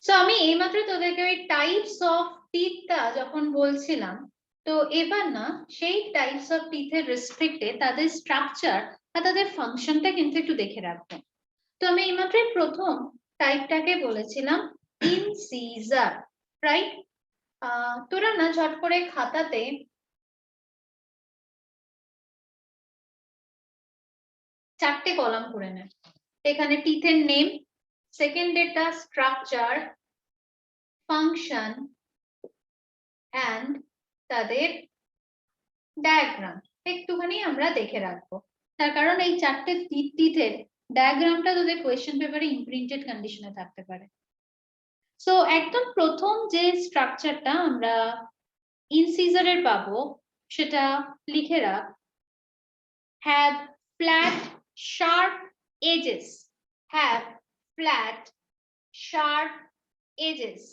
So আমি এইমাত্র তোদেরকে ওই টাইপস অফ টিথটা যখন বলছিলাম, তো এবার না সেই টাইপস অফ টিথের রেসপেক্টে তাদের স্ট্রাকচার আর তাদের ফাংশনটা কিন্তু একটু দেখে রাখবো। তো আমি এইমাত্র প্রথম টাইপটাকে বলেছিলাম ইনসিজার, রাইট? তোরা না ঝট করে খাতাতে চারটে কলাম করে নে। এখানে টিথের নেম, সেকেন্ড এটা স্ট্রাকচার, ফাংশন অ্যান্ড তাদের ডায়াগ্রাম একটুখানি আমরা দেখে রাখবো। তার কারণ এই চারটে টিথের ডায়াগ্রামটা তোদের কোয়েশ্চেন পেপারে ইমপ্রিন্টেড কন্ডিশনে থাকতে পারে। সো একদম প্রথম যে স্ট্রাকচারটা আমরা ইনসিজারের পাবো সেটা লিখে রাখ, have flat sharp edges, have flat sharp edges।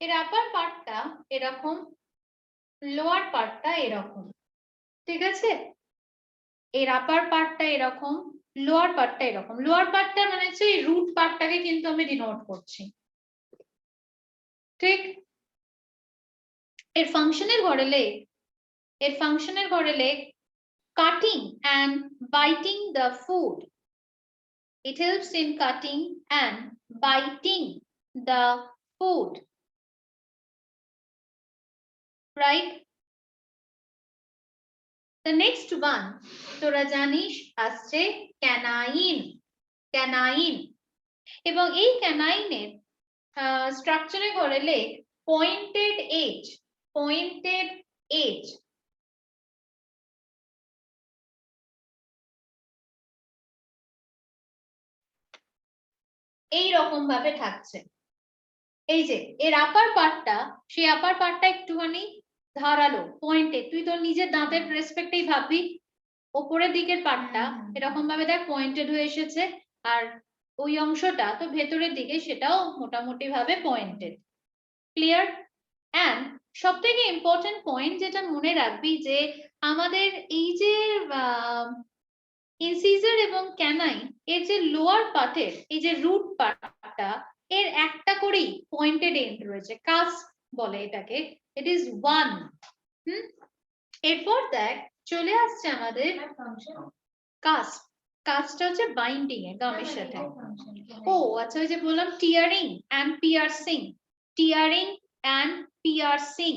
এর আপার পার্টটা এরকম, লোয়ার পার্টটা এরকম, ঠিক আছে? এর আপার পার্টটা এরকম, লোয়ার পার্টটা এরকম। লোয়ার পার্টটা মানে হচ্ছে এই রুট পার্টটাকে কিন্তু আমি ডিনোট করছি, ঠিক? এর ফাংশনের ঘরে লেখ, এর ফাংশনের ঘরে লেখ cutting and biting the food. It helps in cutting and biting the food, right? The next one তোরা জানিস আসছে ক্যানাইন, ক্যানাইন। এবং এই ক্যানাইনের স্ট্রাকচারে ঘরে লেখ পয়েন্টেড এজ, পয়েন্টেড এজ। এই রকম ভাবে থাকছে। এই যে এর আপার পার্টটা, সেই আপার পার্টটা একটুখানি ধারালো, পয়েন্টেড। তুই তোর নিজের দাঁতের রেসপেক্টেই ভাববি, ওপরের দিকের পার্টটা এরকম ভাবে দেখ পয়েন্টেড হয়ে এসেছে, আর ওই অংশটা তো ভেতরের দিকে সেটাও মোটামুটি ভাবে পয়েন্টেড। ক্লিয়ার? অ্যান্ড সব থেকে ইম্পর্টেন্ট পয়েন্ট যেটা মনে রাখবি যে আমাদের এই যে ইনসিজার এবং ক্যানাইন এর যে লোয়ার পার্টের এই যে রুট পার্টটা, এর একটা করেই পয়েন্টেড এন্ড রয়েছে, কাস্প বলে এটাকে, ইট ইজ ওয়ান। এরপর দেখ চলে আসছে আমাদের কাস্প। কাস্পটা হচ্ছে বাইন্ডিং এ গামের সাথে। ও আচ্ছা, ওই যে বললাম tearing and piercing, tearing and piercing.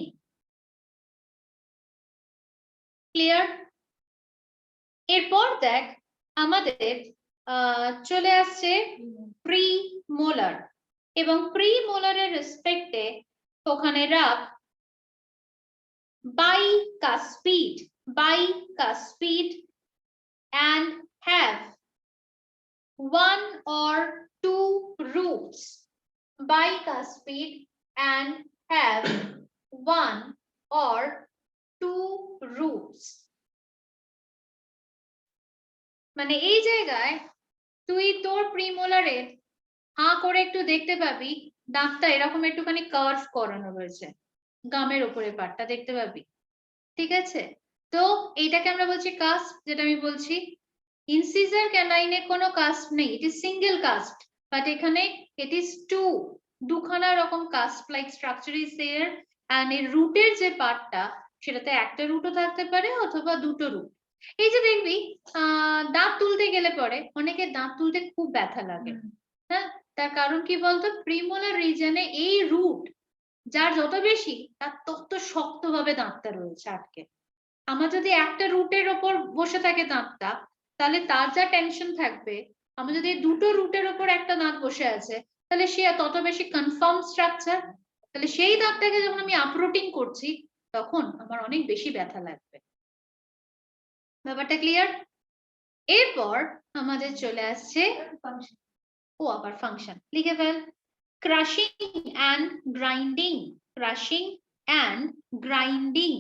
Clear? এরপর দেখ আমাদের চলে আসছে প্রি মোলার, এবং প্রি মোলারের রেসপেক্টে ওখানে রাখ bicuspid, bicuspid and have one or two roots, bicuspid and have one or two roots। মানে এই জায়গায় তুই তোর প্রিমোলারের হাঁ করে একটু দেখতে পাবি দাঁতটা এরকম একটুখানি কার্ভ করানো রয়েছে, গামের উপরে পাটটা দেখতে পাবি, ঠিক আছে? তো এইটাকে আমরা বলছি কাস্প, যেটা আমি বলছি। ইনসিজার ক্যানাইনে কোনো কাস্প নেই, it is single cusp, but এখানে ইট ইজ টু, দুখানা রকম cusp like structure is there. And এর রুটের যে পার্টটা সেটাতে একটা রুটও থাকতে পারে অথবা দুটো রুট। এই যে দেখবি দাঁত তুলতে গেলে পরে অনেকের দাঁত তুলতে খুব ব্যথা লাগে, হ্যাঁ? তার কারণ কি বলতো, প্রিমোলার রিজনে এই রুট যার যত বেশি তার তত শক্তভাবে দাঁতটা রয়েছে আটকে। আমার যদি একটা রুটের ওপর বসে থাকে দাঁতটা, তাহলে তার যা টেনশন থাকবে। আমার যদি দুটো রুটের ওপর একটা দাঁত বসে আছে, তাহলে সে তত বেশি কনফার্ম স্ট্রাকচার, তাহলে সেই দাঁতটাকে যখন আমি আপরুটিং করছি তখন আমার অনেক বেশি ব্যথা লাগবে। ব্যাপারটা ক্লিয়ার? এরপর আমাদের চলে আসছে ও আবার ফাংশন, লিখে fail crushing and grinding, crushing and grinding.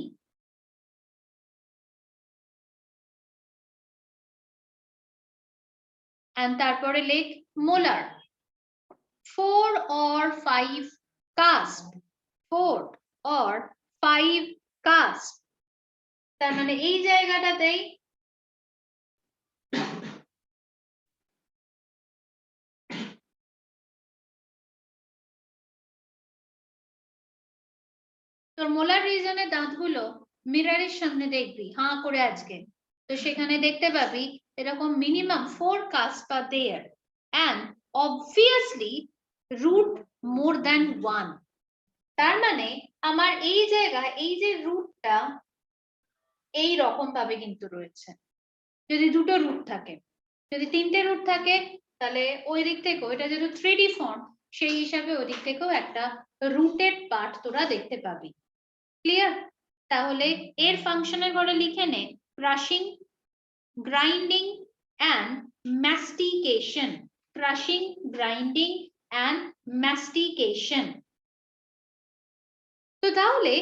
and তারপরে লেখ molar, 4 or 5 cusp, 4 or 5 cusp। তার মানে এই জায়গাটাতেই তোর মোলার রিজনের দাঁতগুলো মিররের সামনে দেখবি হাঁ করে আজকে, তো সেখানে দেখতে পাবি এরকম minimum 4 cusp there and obviously root more than 1. তার মানে আমার এই জায়গায় এই যে রুটটা এই রকম ভাবে কিন্তু রয়েছে, যদি দুটো রুট থাকে। যদি তিনটে রুট থাকে তাহলে ওই দিক থেকে ওইটা যেহেতু 3D ফর্ম, সেই হিসাবে ওই দিক থেকেও একটা রুটেড পার্ট তোরা দেখতে পাবি। ক্লিয়ার? তাহলে এর ফাংশনের পরে লিখে নে crushing, grinding and mastication. Crushing, grinding and mastication. তো তাহলে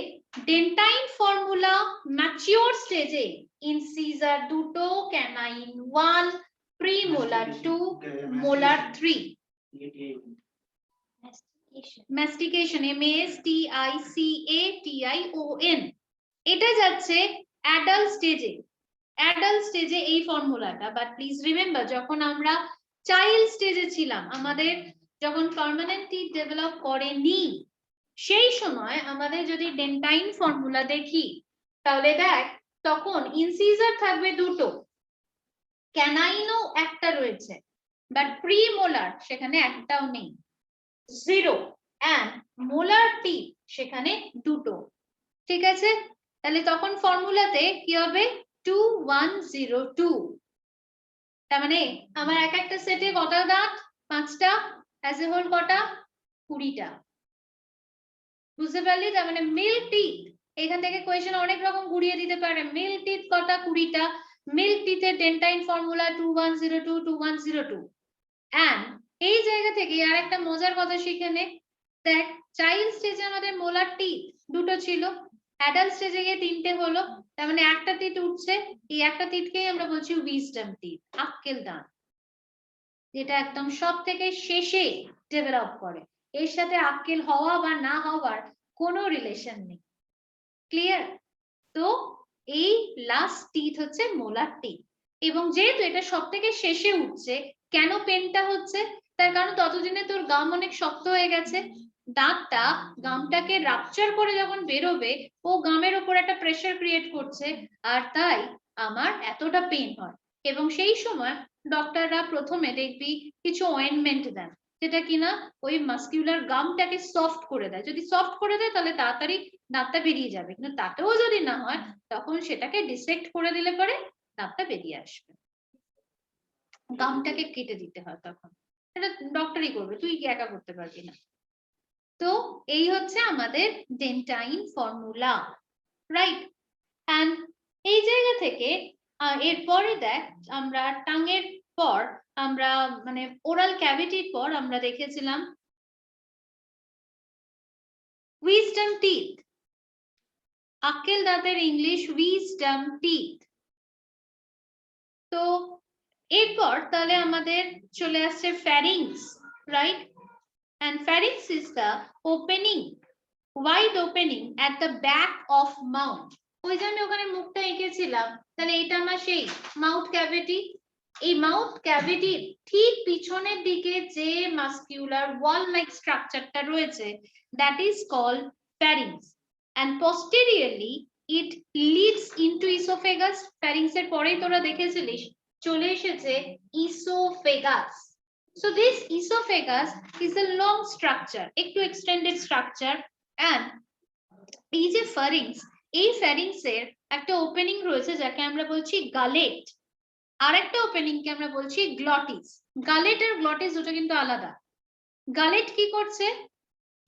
ডেন্টাইন ফর্মুলা ম্যাচিওর স্টেজে ইনসিজার দুটো, canine 1, premolar 2, molar 3। Mastication MASTICATION, এটা যাচ্ছে অ্যাডাল্ট স্টেজে। অ্যাডাল্ট স্টেজে এই ফর্মুলাটা, বাট প্লিজ রিমেম্বার যখন আমরা চাইল্ড স্টেজে ছিলাম, আমাদের যখন পার্মানেন্ট টিথ ডেভেলপ করেনি, সেই সময় আমাদের যদি ডেন্টাইন ফর্মুলা দেখি তাহলে দেখ তখন ইনসিজার থাকবে দুটো, ক্যানাইনও একটা রয়েছে, বাট প্রিমোলার সেখানে একটাও নেই, 0, and মোলার টিথ সেখানে দুটো। ঠিক আছে? তাহলে তখন ফর্মুলাতে কি হবে 2102। তার মানে আমার এক একটা সেটে কটা দাঁত? 5টা, অ্যাজ এ হোল কটা? 20টা। বুঝতে পারলি? তার মানে মিল্ক টিথ, এখান থেকে কোয়েশ্চেন অনেক রকম ঘুরিয়ে দিতে পারে। মিল্ক টিথ কটা? 20টা। মিল্ক টিথের ডেন্টাইন ফর্মুলা 2102 2102। এন্ড এই জায়গা থেকে আর একটা মজার কথা শিখে নে। দেখ চাইল্ড স্টেজে আমাদের মোলার টিথ দুটো ছিল, অ্যাডাল্ট স্টেজে গিয়ে 3টে হলো, তার মানে একটা টিথ উঠছে, এই একটা টিথকেই আমরা বলছি উইজডম টিথ, আক্কেল দাঁত, যেটা একদম সব থেকে শেষে ডেভেলপ করে। এর সাথে আক্কেল হওয়া বা না হওয়ার কোনো রিলেশন নেই। ক্লিয়ার? তো এই লাস্ট টিথ হচ্ছে মোলার টিথ, এবং যেহেতু এটা সব থেকে শেষে উঠছে, কেন পেনটা হচ্ছে? তার কারণ ততদিনে তোর গাম অনেক শক্ত হয়ে গেছে, দাঁতটা গামটাকে রাপচার করে যখন বেরোবে, ও গামের উপর একটা প্রেসার ক্রিয়েট করছে, আর তাই আমার এতটা পেন হয়। এবং সেই সময় ডক্টররা প্রথমে দেখবি কিছু অয়েন্টমেন্ট দেন, যেটা কিনা ওই মাস্কিউলার গামটাকে সফট করে দেয়। যদি সফট করে দেয় তাহলে তাড়াতাড়ি দাঁতটা বেরিয়ে যাবে, কিন্তু তাতেও যদি না হয় তখন সেটাকে ডিসেক্ট করে দিলে পরে দাঁতটা বেরিয়ে আসবে, গামটাকে কেটে দিতে হয় তখন। এটা ডক্টরই করবে, তুই কি একা করতে পারবি না। তো এই হচ্ছে আমাদের ডেন্টাইন ফর্মুলা, রাইট? এন্ড এই জায়গা থেকে এরপরে দেখ আমরা টাঙের পর আমরা মানে ওরাল ক্যাভিটির পর আমরা দেখেছিলাম উইজডম টিথ। আক্কেল দাঁতের ইংলিশ উইজডম টিথ। তো এরপর তাহলে আমাদের চলে আসছে ফ্যারিংস, right? And pharynx is the opening, wide opening at the back of mouth. ওই যে আমি ওখানে মুখটা এঁকেছিলাম, তাহলে এটা আমার সেই মাউথ ক্যাভিটি। এই মাউথ ক্যাভিটির ঠিক পিছনের দিকে যে মাস্কিউলার ওয়াল লাইক স্ট্রাকচারটা রয়েছে, that is called pharynx, and posteriorly it leads into esophagus. pharynx এর পরেই তোরা দেখেছিলিস চলে এসেছে esophagus. So this esophagus is a long structure, একটু extended structure, and এই যে pharynx, এই pharynx এর একটা ওপেনিং রয়েছে যাকে আমরা বলছি গালেট, আর একটা ওপেনিং কে আমরা বলছি গ্লটিস। গালেট আর গ্লটিস দুটো কিন্তু আলাদা। গালেট কি করছে?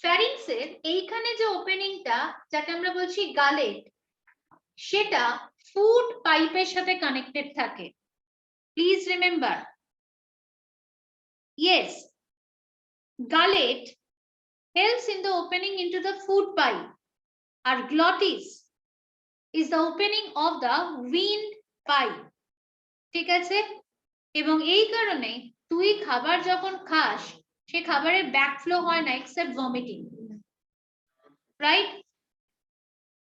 pharynx এর এইখানে যে ওপেনিংটা যাকে আমরা বলছি গালেট, সেটা ফুড পাইপের সাথে কানেক্টেড থাকে। Please remember, yes, gullet helps in the opening into the food pipe, আর glottis is the opening of the wind pipe. ঠিক আছে? এবং এই কারণে তুই খাবার যখন খাস, সে খাবারের ব্যাকফ্লো হয় না except vomiting, right?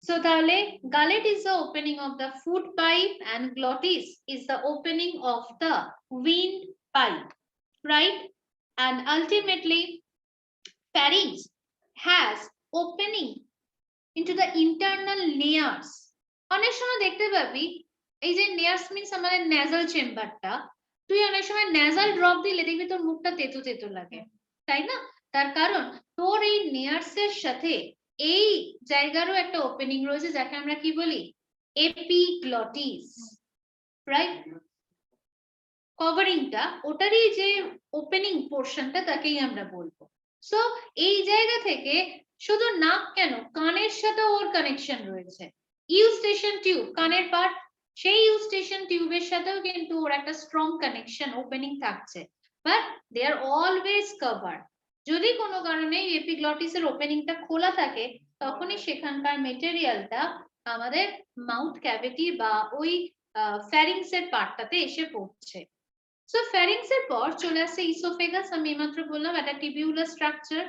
So তাহলে gullet is the opening of the food pipe and glottis is the opening of the wind pipe, right? And ultimately pharynx has opening into the internal nares. অনেক সময় দেখতে পাবি এই যে nares means আমাদের nasal চেম্বারটা, তুই অনেক সময় nasal ড্রপ দিলে দেখবি তোর মুখটা তেতো তেতো লাগে, তাই না? তার কারণ তোর এই nares এর সাথে এই জায়গারও একটা ওপেনিং রয়েছে যাকে আমরা কি বলি, এপিগ্লটিস, রাইট? কভারিংটা ওটারই যে ওপেনিং পোর্শনটা তাকেই আমরা বলবো। সো এই জায়গা থেকে শুধু নাক কেন, কানের সাথে ওর কানেকশন রয়েছে। ইউস্টেশন টিউব কানের পার্ট, সেই ইউস্টেশন টিউবের সাথেও কিন্তু ওর একটা স্ট্রং কানেকশন ওপেনিং থাকছে, but they are always covered. যদি কোনো কারণে এপিগ্লটিসের ওপেনিংটা খোলা থাকে তখনই সেখানকার মেটেরিয়ালটা আমাদের মাউথ ক্যাভিটি বা ওই ফ্যারিংসের পার্টটাতে এসে পড়ছে। সো ফ্যারিংস এর পর চলে আসছে ইসোফেগাস, আমি এইমাত্র বললাম একটা টিবিউলার স্ট্রাকচার,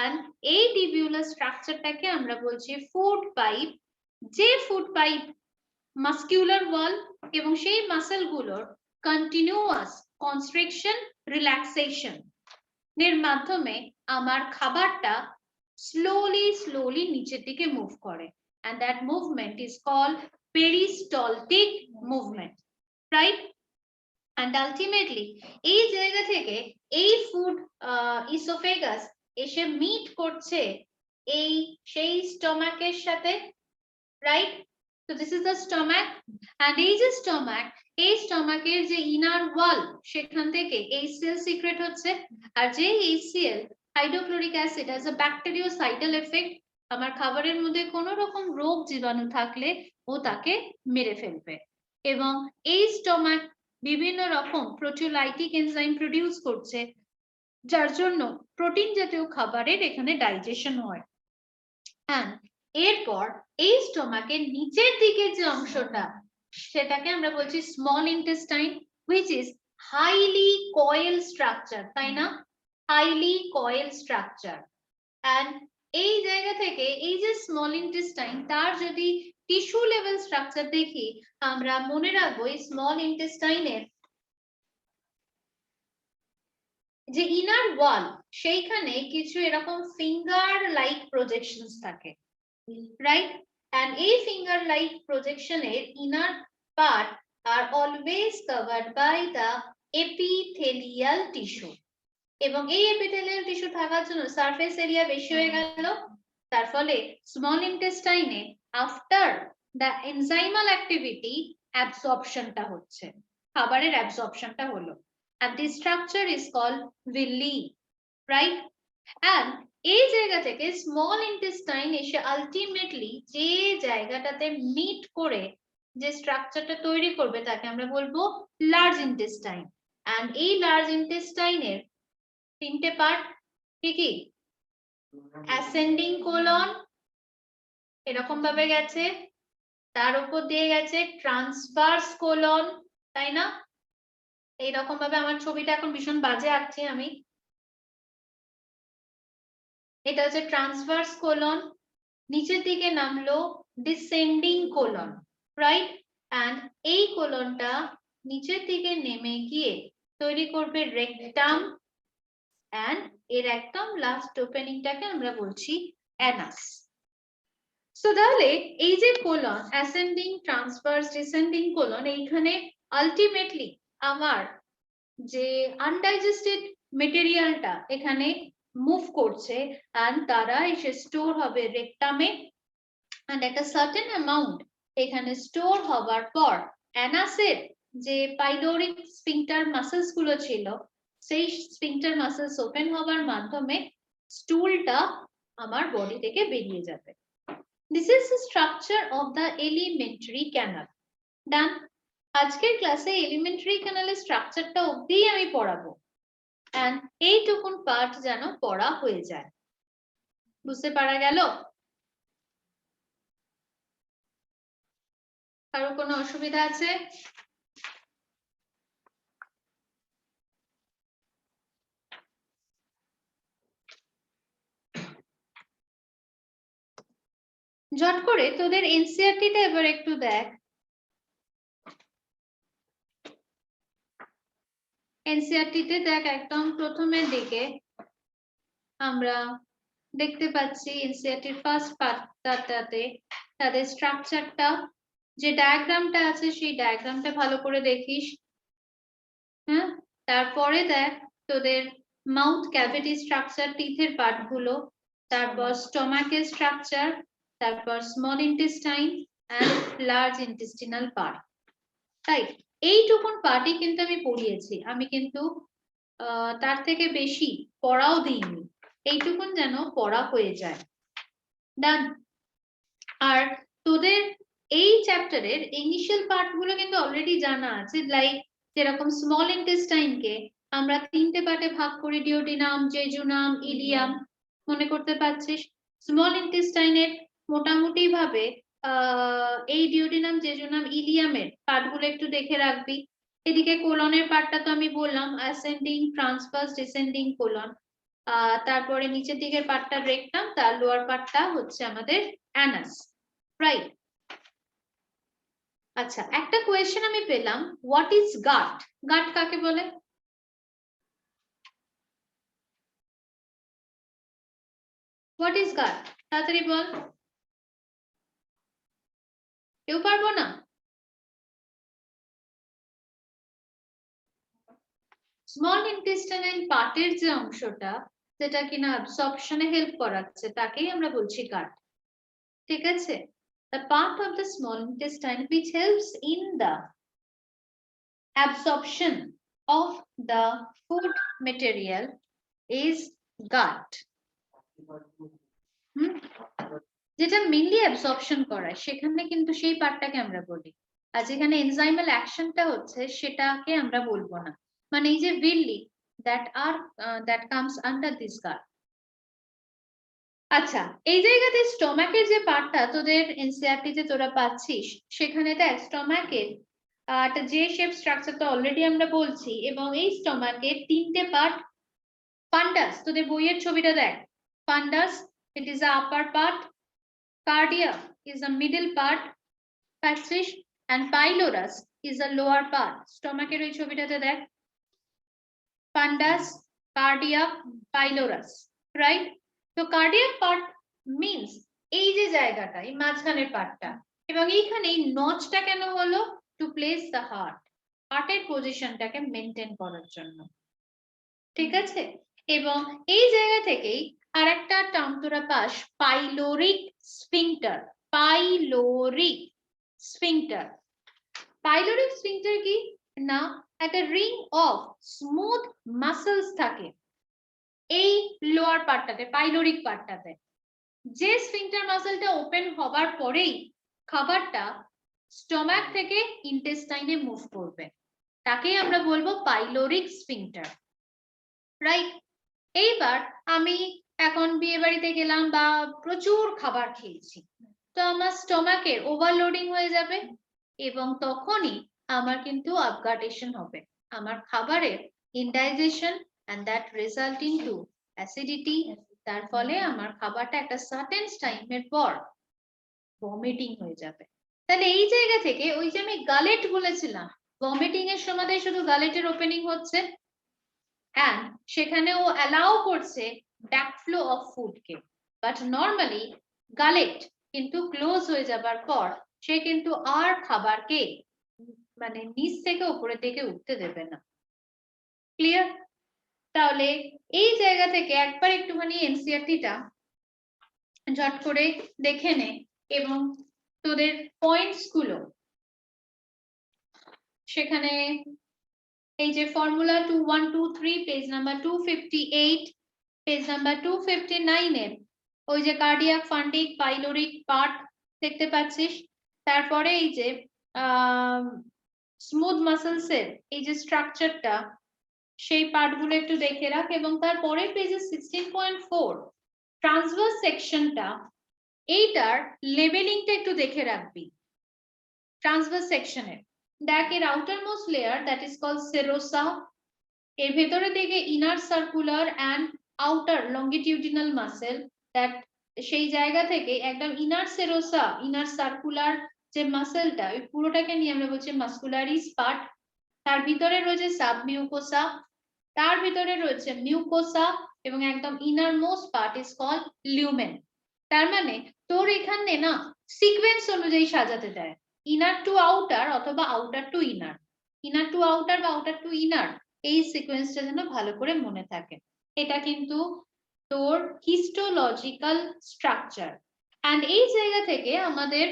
এন্ড এই টিবিউলার স্ট্রাকচারটাকে আমরা বলছি ফুড পাইপ, যে ফুড পাইপ মাসকিউলার ওয়াল এবং সেই মাসেল গুলোর কন্টিনিউয়াস কনস্ট্রিকশন রিল্যাক্সেশন এর মাধ্যমে আমার খাবারটা স্লোলি নিচের দিকে মুভ করে, and that movement is called peristaltic movement, right? and ultimately এই জায়গা থেকে এই ফুড ইসোফেগাস এসে মিট করছে এই সেই স্টমাকের সাথে, right? so this is the stomach, and এই যে স্টমাক, এই স্টমাকের যে ইনার ওয়াল সেখান থেকে HCl সিক্রেট হচ্ছে, আর যে HCl hydrochloric acid as a bacteriocidal effect, আমার খাবারের মধ্যে কোনো রকম রোগ জীবাণু থাকলে ও তাকে মেরে ফেলবে, এবং এই স্টমাক বিভিন্ন রকম প্রোটিওলাইটিক এনজাইম প্রডিউস করছে যার জন্য প্রোটিন জাতীয় খাবারের এখানে ডাইজেশন হয়। and এরপর এই স্টমাকের নিচের দিকে যে অংশটা সেটাকে আমরা বলছি small intestine, which is highly coil structure, তাই না? highly coil structure, and এই জায়গা থেকে এই যে স্মল ইন্টেস্টাইন তার যদি টিস্যু লেভেল স্ট্রাকচার দেখি আমরা মনে রাখবো এই স্মল ইন্টেস্টাইনের যে ইনার ওয়াল সেইখানে কিছু এরকম ফিঙ্গার লাইক প্রজেকশনস থাকে, রাইট? and এই ফিঙ্গার লাইক প্রজেকশনের inner part are always covered by the epithelial tissue, এবং এই এপিথেলিয়াল টিস্যু থাকার জন্য সারফেস এরিয়া বেশি হয়ে গেল, তার ফলে স্মল ইন্টেস্টাইনে আফটার দ্য এনজাইমাল অ্যাক্টিভিটি অ্যাবসর্পশনটা হচ্ছে, খাবারের অ্যাবসর্পশনটা হলো, and this structure is called villi, right? and এই জায়গা থেকে স্মল ইন্টেস্টাইন এসে আলটিমেটলি যে জায়গাটাতে মিট করে যে স্ট্রাকচারটা তৈরি করবে তাকে আমরা বলবো লার্জ ইন্টেস্টাইন, and এই লার্জ ইন্টেস্টাইনের তিনটে পার্ট কি কি? অ্যাসেন্ডিং কোলন এরকম ভাবে গেছে, তার উপর দিয়ে গেছে ট্রান্সভার্স কোলন, তাই না? এইরকম ভাবে আমার ছবিটা এখন ভীষণ বাজে আঁকছি আমি, এটা হচ্ছে ট্রান্সভার্স কোলন, নিচের দিকে নামলো ডিসেন্ডিং কোলন, রাইট? and এই কোলনটা নিচের দিকে নেমে গিয়ে তৈরি করবে রেকটাম, and এর একদম লাস্ট ওপেনিংটাকে আমরা বলছি অ্যানাস। সো তাহলে এই যে colon, ascending transverse descending colon, এইখানে আলটিমেটলি আমার যে আনডাইজেস্টেড মেটেরিয়ালটা এখানে মুভ করছে, and তারা এসে স্টোর হবে রেকটামে, and একটা সার্টেন অ্যামাউন্ট এখানে স্টোর হবার পর অ্যানাসের যে পাইলোরিক স্ফিংটার মাসলস গুলো ছিল সেই স্ফিংটার মাসলস ওপেন হবার মাধ্যমে স্টুলটা আমার বডি থেকে বেরিয়ে যাবে। This is the structure of the alimentary canal. Done? আজকের ক্লাসে এলিমেন্টারি ক্যানালের স্ট্রাকচারটা অবধি আমি পড়াবো, and এইটুকুন পার্ট যেন পড়া হয়ে যায়। বুঝতে পারা গেল? কারো কোনো অসুবিধা আছে? ঝট করে তোদের এনসিইআরটি-টা এবার একটু দেখ। এনসিইআরটি-তে দেখ একদম প্রথমের দিকে আমরা দেখতে পাচ্ছি এনসিইআরটির ফার্স্ট পার্টটাতে তাদের স্ট্রাকচারটা, যে ডায়াগ্রামটা আছে সেই ডায়াগ্রামটা ভালো করে দেখিস। হ্যাঁ, তারপরে দেখ তোদের মাউথ ক্যাভিটি স্ট্রাকচার, টিথের পার্ট গুলো, তারপর স্টমাকের স্ট্রাকচার, তারপর small intestine and large intestinal part. তাই এইটুকুন পার্টই কিন্তু আমি পড়িয়েছি, আমি কিন্তু তার থেকে বেশি পড়াও দিইনি, এইটুকুন যেন পড়া হয়ে যায়। ডান। আর তোদের এই চ্যাপ্টারের ইনিশিয়াল পার্ট গুলো কিন্তু অলরেডি জানা আছে, লাইক যেরকম স্মল ইন্টেস্টাইন কে আমরা তিনটে পার্টে ভাগ করি, ডিওডিনাম, জেজুনাম, ইলিয়াম, মনে করতে পারছিস? স্মল ইন্টেস্টাইনের মোটামুটি ভাবে এই ডিওডিনাম, জেজুনাম, ইলিয়ামের পার্ট গুলো একটু দেখে রাখবি। এদিকে কোলনের পার্টটা তো আমি বললাম, অ্যাসেন্ডিং, ট্রান্সভার্স, ডিসেন্ডিং কোলন। তারপরে নিচের দিকের পার্টটা রেকটাম, তার লোয়ার পার্টটা হচ্ছে আমাদের অ্যানাস, রাইট? আচ্ছা, একটা কোয়েশ্চেন আমি পেলাম, হোয়াট ইজ গাট? গাট কাকে বলে? হোয়াট ইজ গাট? তাড়াতাড়ি বল। কেউ পারবো না? স্মল ইন্টেস্টাইনাল পার্টের যে অংশটা, যেটা কিনা অ্যাবসর্পশনে হেল্প করাচ্ছে, তাকেই আমরা বলছি গাট। ঠিক আছে? The part of the small intestine which helps in the absorption of the food material is gut. যেটা মেইনলি অ্যাবসর্পশন করায়, সেখানে কিন্তু সেই পার্টটাকে আমরা বলি। আর যেখানে এনজাইমাল অ্যাকশনটা হচ্ছে সেটাকে আমরা বলবো না, মানে এই যে villi that comes under this gut. আচ্ছা, এই জায়গাতে স্টমাকের যে পার্টটা তোদের এনসিইআরটি তে তোরা পাচ্ছিস, সেখানে দেখ স্টমাকের একটা যে শেপ স্ট্রাকচার তো অলরেডি আমরা বলছি, এবং এই স্টমাকের তিনটে পার্ট। ফান্ডাস, তোদের বইয়ের ছবিটা দেখ, fundus, it is a upper part, cardia is a middle part, পাচ্ছিস, and pylorus is a lower part. স্টমাকের ওই ছবিটাতে দেখ, ফান্ডাস, কার্ডিয়াক, পাইলোরাস, রাইট? তো কার্ডিয়াক পার্ট মিন্স এই যে জায়গাটা, এই মাঝখানের পার্টটা, এবং এইখানে এই নচটা কেন হলো? টু প্লেস দ্য হার্ট, হার্টের পজিশনটাকে মেনটেন করার জন্য। ঠিক আছে? এবং এই জায়গা থেকেই আরেকটা টার্ম তোরা pass, pyloric sphincter. Pyloric sphincter, pyloric sphincter কি না, একটা রিং অফ স্মুথ মাসলস থাকে এই লোয়ার পার্টটাতে, পাইলোরিক পার্টটাতে। যে স্ফিংটার মাসলটা ওপেন হবার পরেই খাবারটা স্টমাক থেকে ইন্টেস্টাইনে মুভ করবে, তাকেই আমরা বলবো পাইলোরিক স্ফিংটার, রাইট? এইবার আমি এখন বিয়ে বাড়িতে গেলাম বা প্রচুর খাবার খেয়েছি, তো আমার স্টমাকের ওভারলোডিং হয়ে যাবে, এবং তখনই আমার কিন্তু আপগাটেশন হবে, আমার খাবারের indigestion, and that result into acidity, তার ফলে আমার খাবারটা একটা সার্টেন টাইমের পর ভমিটিং হয়ে যাবে। তাহলে এই জায়গা থেকে ওই যে আমি গালেট বলেছিলাম, ভমিটিং এর সময় শুধু গালেটের ওপেনিং হচ্ছে, and সেখানে ও অ্যালাউ করছে ব্যাকফ্লো অফ ফুড কে, বাট নরমালি গালেট কিন্তু ক্লোজ হয়ে যাবার পর সে কিন্তু আর খাবারকে মানে নিচ থেকে উপরের দিকে উঠতে দেবে না। ক্লিয়ার? তাহলে এই জায়গা থেকে একবার একটুখানি এনসিইআরটিটা ঝট করে দেখে নে, এবং তোদের পয়েন্টস গুলো সেখানে এই যে formula 2123 page number 258, page number 259 এর ওই যে কার্ডিয়াক, ফান্ডিক, পাইলোরিক পার্ট দেখতে পাচ্ছিস। তারপরে এই যে স্মুথ মাসলস এর এই যে স্ট্রাকচারটা, সেই পার্টগুলো একটু দেখে রাখ, এবং তারপরে পেজে 16.4 ট্রান্সভার্স সেকশনটা, এইটার লেবেলিংটা একটু দেখে রাখবি। ট্রান্সভার্স সেকশনের দেখ, এর outermost layer that is called serosa, এর ভেতরের দিকে inner circular and outer longitudinal muscle, that সেই জায়গা থেকে একদম ইনার সেরোসা, ইনার সার্কুলার যে মাসেলটা, ওই পুরোটাকে নিয়ে আমরা বলছি মাসকুলারিস পার্ট। তার ভিতরে রয়েছে সাবমিউকোসা, তার ভিতরে রয়েছে মিউকোসা এবং একদম inner most part is called lumen. তার মানে তোর এখানে না সিকোয়েন্স অনুযায়ী সাজাতে দেয়, ইনার টু আউটার অথবা outer to inner, inner to outer বা আউটার টু ইনার, এই সিকোয়েন্সটা যেন ভালো করে মনে থাকে। এটা কিন্তু তোর হিস্টোলজিক্যাল স্ট্রাকচার। এন্ড এই জায়গা থেকে আমাদের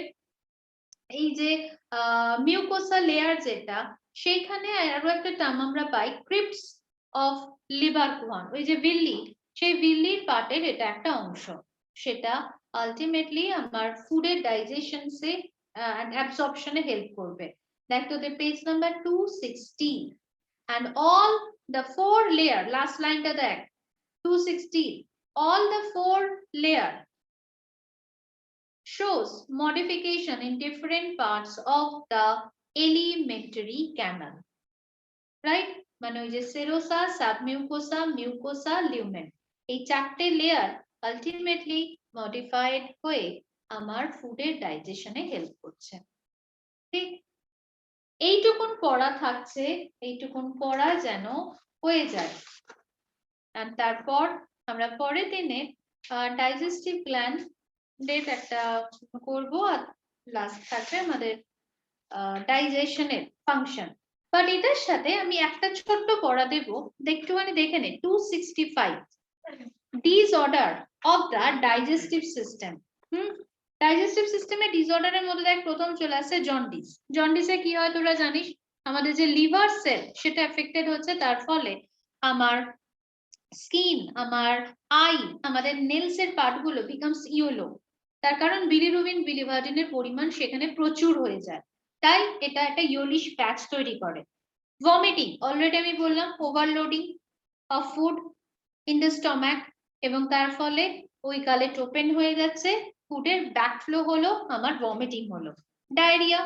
এই যে মিউকোসা লেয়ার যেটা, সেইখানে আরো একটা টার্ম আমরা পাই ক্রিপ্টস অফ লিভার কুহান, ওই যে ভিল্লি, সেই ভিল্লির পার্টের এটা একটা অংশ, সেটা আলটিমেটলি আমার ফুডের ডাইজেশনসে এন্ড অ্যাবজর্পশনে হেল্প করবে। দেখ তোদের page number 216 and all the four layer, last লাইনটা দেখ 216, all the four layer shows modification in different parts of the alimentary canal, right? মানে ওই যে সেরোসা, সাবমিউকোসা, মিউকোসা, লিউমেন, এই চারটে লেয়ার আলটিমেটলি মডিফাইড হয়ে আমার ফুডের ডাইজেশনে হেল্প করছে। ঠিক এইটুকুন পড়া থাকছে, এইটুকুন পড়া যেন হয়ে যায়। আর তারপর আমরা পরের দিনে ডাইজেস্টিভ গ্ল্যান্ড একটা করব, আর লাস্ট থাকবে আমাদের ডাইজেশনের ফাংশন। বাট এটার সাথে আমি একটা ছোট্ট পড়া দেব, একটুখানি দেখে নে 265 disorder of the digestive system. Digestive সিস্টেমে ডিসঅর্ডারের মধ্যে দেখ প্রথম চলে আসছে জন্ডিস। জন্ডিসে কি হয় তোরা জানিস, আমাদের যে লিভার সেল সেটা এফেক্টেড হচ্ছে, তার ফলে আমার স্কিন, আমার আই, আমাদের নেলস এর পার্ট গুলো বিকামস ইয়েলো। তার কারণ বিলিরুবিন, বিলিভার্ডিনের পরিমাণ সেখানে প্রচুর হয়ে যায়, তাই এটা একটা ইয়েলিশ প্যাচ তৈরি করে। ভমিটিং, অলরেডি আমি বললাম, overloading of food in the stomach, এবং তার ফলে ওই গালে টোপেন হয়ে যাচ্ছে, ফুডের ব্যাকফ্লো হলো, আমার ভমিটিং হলো। ডায়রিয়া,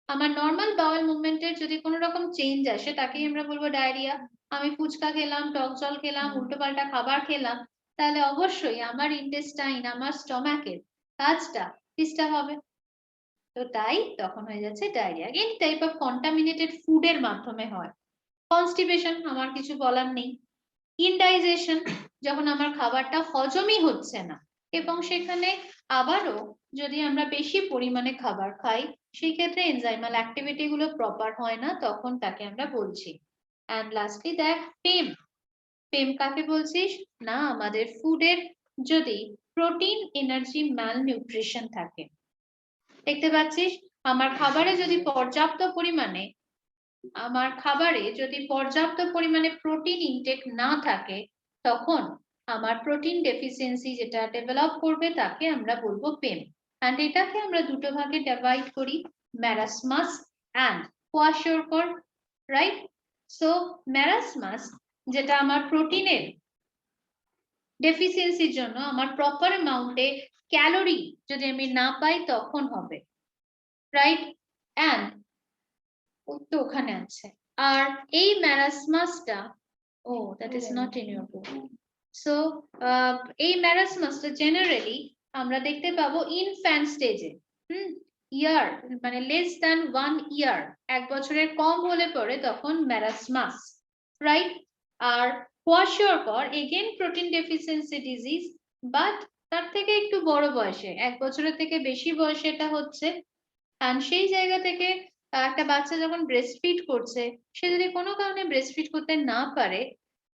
আমার নর্মাল বাউল মুভমেন্টের যদি কোনো রকম চেঞ্জ আসে তাকেই আমরা বলবো ডায়রিয়া। আমি ফুচকা খেলাম, টক জল খেলাম, উল্টোপাল্টা খাবার খেলাম, তাহলে অবশ্যই আমার ইন্টেস্টাইন, আমার স্টমাকের কাজটা ডিস্টার্ব হবে, তো তাই তখন হয়ে যাচ্ছে diarrhoea. Any type of contaminated ফুডের মাধ্যমে হয়। কনস্টিপেশন, আমার কিছু বলার নেই। ইনডাইজেশন, যখন আমার খাবারটা হজমই হচ্ছে না, এবং সেখানে আবারও যদি আমরা বেশি পরিমাণে খাবার খাই, সেই ক্ষেত্রে এনজাইমাল অ্যাক্টিভিটি গুলো প্রপার হয় না, তখন তাকে আমরা বলছি। এন্ড লাস্টলি দেখ পেম। পেম কাকে বলছিস না, আমাদের ফুডের যদি প্রোটিন এনার্জি ম্যালনিউট্রিশন থাকে, দেখতে পাচ্ছিস আমার খাবারে যদি পর্যাপ্ত পরিমাণে প্রোটিন ইনটেক না থাকে, তখন আমার প্রোটিন ডেফিসিয়েন্সি যেটা ডেভেলপ করবে তাকে আমরা বলবো পেম। এন্ড এটাকে আমরা দুটো ভাগে ডিভাইড করি, marasmus and kwashiorkor, right? So marasmus যেটা আমার প্রোটিনের ডেফিসিয়েন্সির জন্য আমার প্রপার অ্যামাউন্টে ক্যালোরি যদি আমি না পাই তখন হবে, রাইট? এন্ড তো ওখানে আছে। আর এই ম্যারাসমাসটা, oh that is not in your book. So এই ম্যারাসমাসটা জেনারেলি আমরা দেখতে পাবো ইনফ্যান্ট স্টেজে, ইয়ার মানে লেস দ্যান 1 ইয়ার, 1 বছরের কম হলে পরে তখন ম্যারাসমাস, রাইট? আর kwashiorkor again protein deficiency disease, but তার থেকে একটু বড় বয়সে, 1 বছরের থেকে বেশি বয়সে এটা হচ্ছে। আর সেই জায়গা থেকে একটা বাচ্চা যখন ব্রেস্টফিড করছে, সে যদি কোনো কারণে ব্রেস্টফিড করতে না পারে,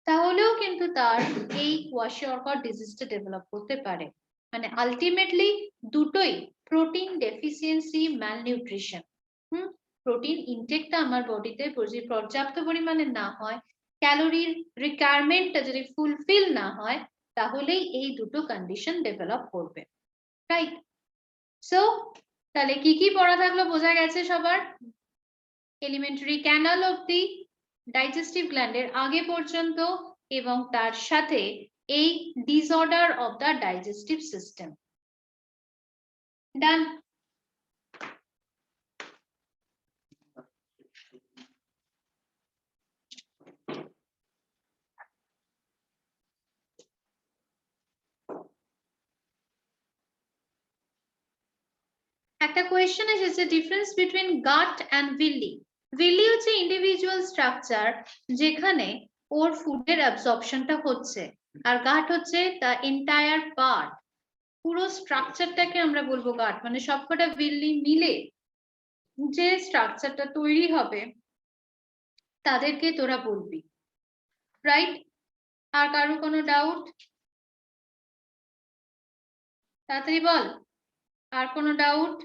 তাহলেও কিন্তু তার এই কোয়াশিওরকর ডিজিজটা ডেভেলপ করতে পারে। মানে আলটিমেটলি দুটোই প্রোটিন ডেফিসিয়েন্সি ম্যালনিউট্রিশন। প্রোটিন ইনটেকটা আমার বডিতে পর্যাপ্ত পরিমাণে না হয়, ক্যালোরির রিকোয়ারমেন্টটা যদি ফুলফিল না হয়, তাহলেই এই দুটো কন্ডিশন ডেভেলপ করবে, রাইট? সো তাহলে কি কি পড়া থাকলো বোঝা গেছে সবার? এলিমেন্টারি ক্যানাল অবধি, ডাইজেস্টিভ গ্ল্যান্ডের আগে পর্যন্ত, এবং তার সাথে এই disorder of the digestive system. Done? একটা কোয়েশ্চেন এসেছে, difference between gut and villi. Villi হচ্ছে ইন্ডিভিজুয়াল স্ট্রাকচার যেখানে ওর ফুডের অ্যাবজর্পশনটা হচ্ছে, আর গাট হচ্ছে দ্য এন্টায়ার পার্ট, পুরো স্ট্রাকচারটাকে আমরা বলবো গাট, মানে সবকটা ভিল্লি মিলে যে স্ট্রাকচারটা তৈরি হবে তাদেরকে তোরা বলবি, রাইট? আর কারো কোনো ডাউট? তাড়াতাড়ি বল, আর কোনো ডাউট?